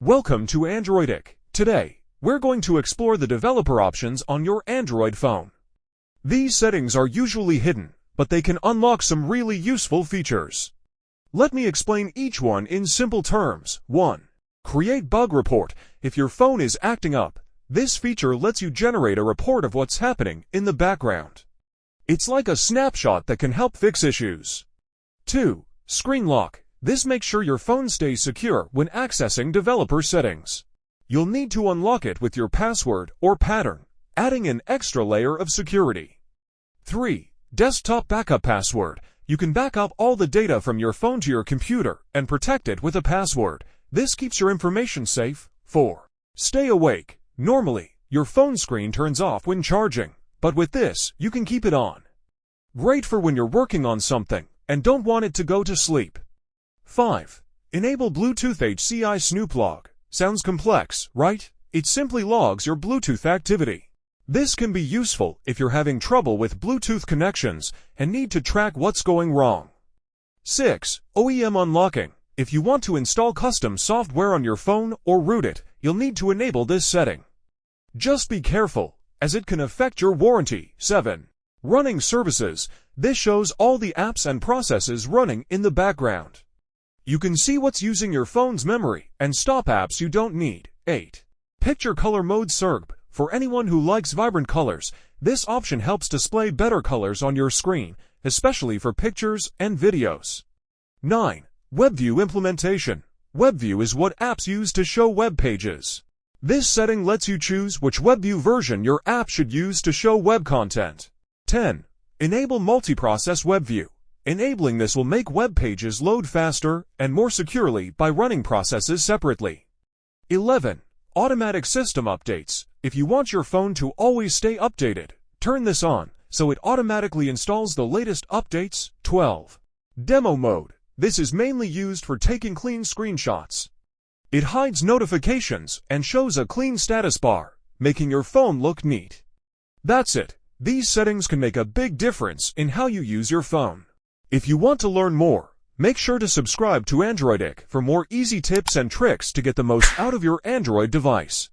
Welcome to Androidic. Today, we're going to explore the developer options on your Android phone. These settings are usually hidden, but they can unlock some really useful features. Let me explain each one in simple terms. 1. Create bug report. If your phone is acting up, this feature lets you generate a report of what's happening in the background. It's like a snapshot that can help fix issues. 2. Screen lock. This makes sure your phone stays secure when accessing developer settings. You'll need to unlock it with your password or pattern, adding an extra layer of security. 3. Desktop backup password. You can back up all the data from your phone to your computer and protect it with a password. This keeps your information safe. 4. Stay awake. Normally, your phone screen turns off when charging, but with this, you can keep it on. Great for when you're working on something and don't want it to go to sleep. 5. Enable Bluetooth HCI Snoop Log. Sounds complex, right? It simply logs your Bluetooth activity. This can be useful if you're having trouble with Bluetooth connections and need to track what's going wrong. 6. OEM unlocking. If you want to install custom software on your phone or root it, you'll need to enable this setting. Just be careful, as it can affect your warranty. 7. Running services. This shows all the apps and processes running in the background. You can see what's using your phone's memory and stop apps you don't need. 8. Picture color mode SERP. For anyone who likes vibrant colors, this option helps display better colors on your screen, especially for pictures and videos. 9. WebView implementation. WebView is what apps use to show web pages. This setting lets you choose which WebView version your app should use to show web content. 10. Enable multiprocess WebView. Enabling this will make web pages load faster and more securely by running processes separately. 11. Automatic system updates. If you want your phone to always stay updated, turn this on so it automatically installs the latest updates. 12. Demo mode. This is mainly used for taking clean screenshots. It hides notifications and shows a clean status bar, making your phone look neat. That's it. These settings can make a big difference in how you use your phone. If you want to learn more, make sure to subscribe to Androidic for more easy tips and tricks to get the most out of your Android device.